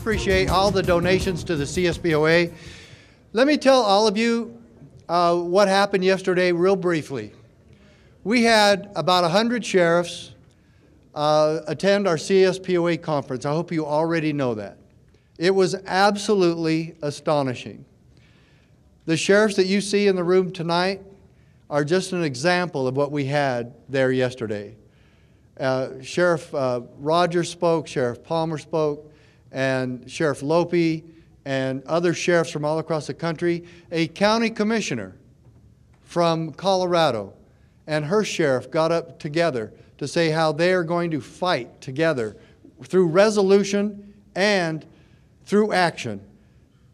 appreciate all the donations to the CSPOA. Let me tell all of you what happened yesterday real briefly. We had about 100 sheriffs attend our CSPOA conference. I hope you already know that. It was absolutely astonishing. The sheriffs that you see in the room tonight are just an example of what we had there yesterday. Sheriff Rogers spoke, Sheriff Palmer spoke, and Sheriff Lope and other sheriffs from all across the country. A county commissioner from Colorado and her sheriff got up together to say how they are going to fight together through resolution and through action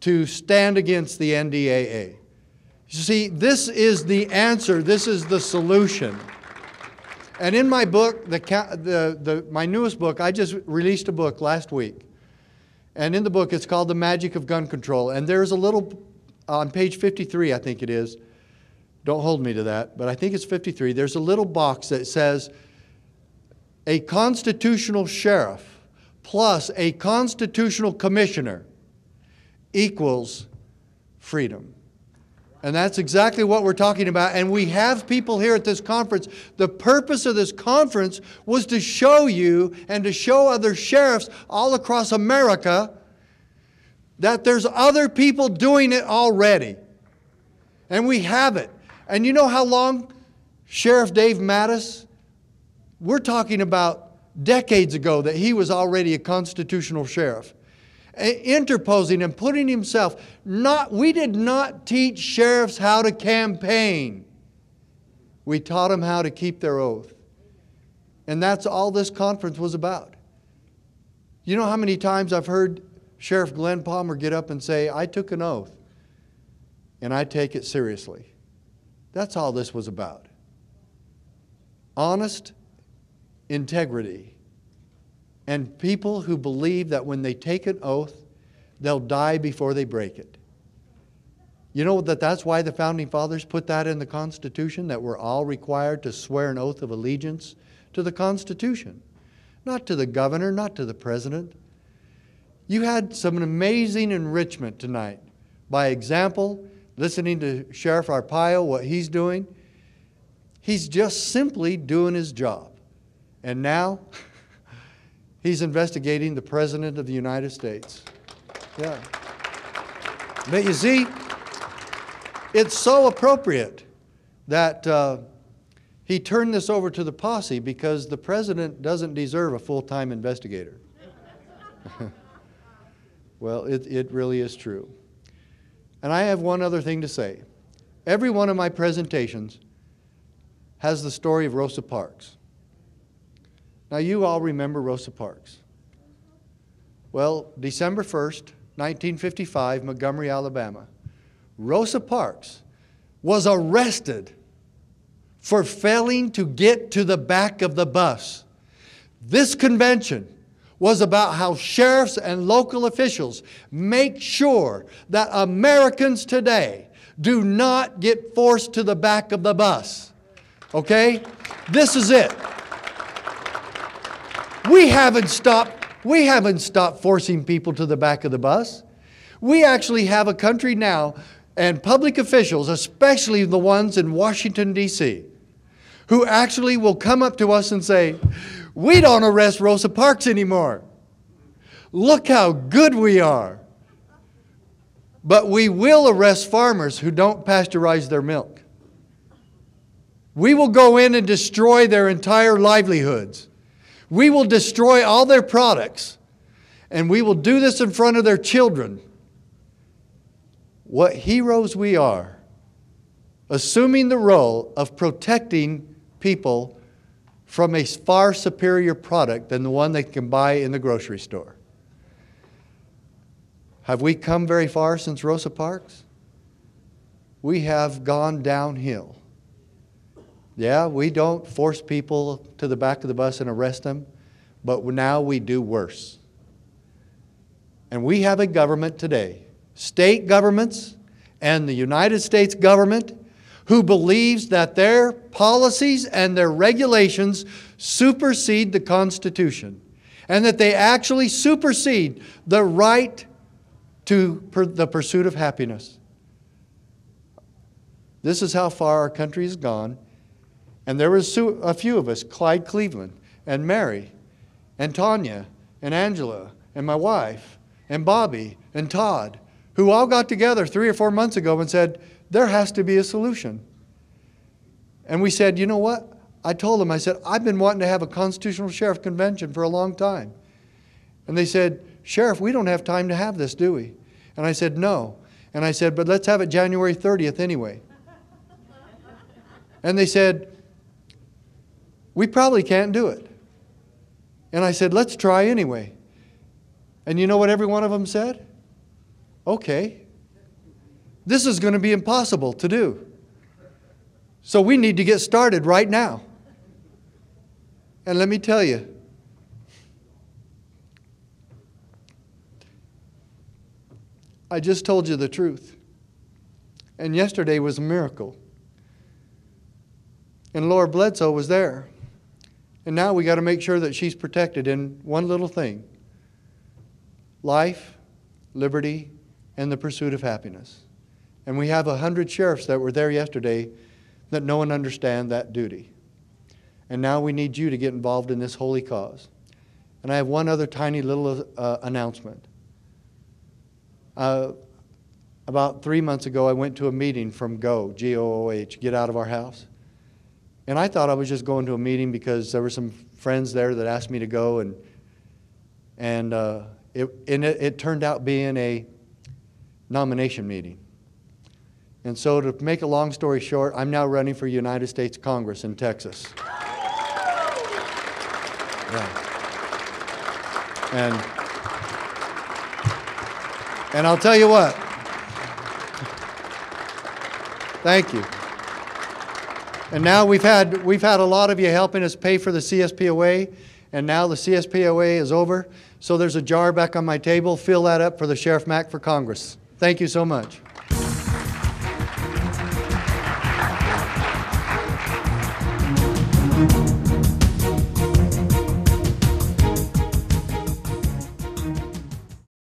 to stand against the NDAA. You see, this is the answer. This is the solution. And in my book, my newest book, I just released a book last week. And in the book, it's called The Magic of Gun Control. And there's a little, on page 53, I think it is. Don't hold me to that, but I think it's 53. There's a little box that says, a constitutional sheriff plus a constitutional commissioner equals freedom. And that's exactly what we're talking about. And we have people here at this conference. The purpose of this conference was to show you and to show other sheriffs all across America that there's other people doing it already. And we have it. And you know how long Sheriff Dave Mattis, we're talking about decades ago that he was already a constitutional sheriff. Interposing and putting himself, we did not teach sheriffs how to campaign. We taught them how to keep their oath. And that's all this conference was about. You know how many times I've heard Sheriff Glenn Palmer get up and say, I took an oath and I take it seriously. That's all this was about. Honest integrity. And people who believe that when they take an oath, they'll die before they break it. You know that's why the Founding Fathers put that in the Constitution, that we're all required to swear an oath of allegiance to the Constitution. Not to the governor, not to the president. You had some amazing enrichment tonight. By example, listening to Sheriff Arpaio, what he's doing. He's just simply doing his job. And now, he's investigating the President of the United States. Yeah. But you see, it's so appropriate that he turned this over to the posse because the President doesn't deserve a full-time investigator. Well, it really is true. And I have one other thing to say. Every one of my presentations has the story of Rosa Parks. Now, you all remember Rosa Parks. Well, December 1st, 1955, Montgomery, Alabama. Rosa Parks was arrested for failing to get to the back of the bus. This convention was about how sheriffs and local officials make sure that Americans today do not get forced to the back of the bus. Okay? This is it. We haven't stopped forcing people to the back of the bus. We actually have a country now, and public officials, especially the ones in Washington, D.C., who actually will come up to us and say, we don't arrest Rosa Parks anymore. Look how good we are. But we will arrest farmers who don't pasteurize their milk. We will go in and destroy their entire livelihoods. We will destroy all their products, and we will do this in front of their children. What heroes we are, assuming the role of protecting people from a far superior product than the one they can buy in the grocery store. Have we come very far since Rosa Parks? We have gone downhill. Yeah, we don't force people to the back of the bus and arrest them, but now we do worse. And we have a government today, state governments and the United States government, who believes that their policies and their regulations supersede the Constitution. and that they actually supersede the right to the pursuit of happiness. This is how far our country has gone. And there was a few of us, Clyde Cleveland, and Mary, and Tanya, and Angela, and my wife, and Bobby, and Todd, who all got together 3 or 4 months ago and said, there has to be a solution. And we said, you know what? I told them, I said, I've been wanting to have a constitutional sheriff convention for a long time. And they said, Sheriff, we don't have time to have this, do we? And I said, no. And I said, but let's have it January 30th anyway. And they said, we probably can't do it. And I said, let's try anyway. And you know what every one of them said? Okay. This is going to be impossible to do. So we need to get started right now. And let me tell you, I just told you the truth. And yesterday was a miracle. And Laura Bledsoe was there. And now we got to make sure that she's protected in one little thing: life, liberty, and the pursuit of happiness. And we have 100 sheriffs that were there yesterday that know and understand that duty. And now we need you to get involved in this holy cause. And I have one other tiny little announcement. About 3 months ago, I went to a meeting from GO, G-O-O-H, Get Out of Our House. And I thought I was just going to a meeting because there were some friends there that asked me to go, and it turned out being a nomination meeting. And so to make a long story short, I'm now running for United States Congress in Texas. Yeah. And I'll tell you what. Thank you. And now we've had a lot of you helping us pay for the CSPOA, and now the CSPOA is over. So there's a jar back on my table. Fill that up for the Sheriff Mack for Congress. Thank you so much.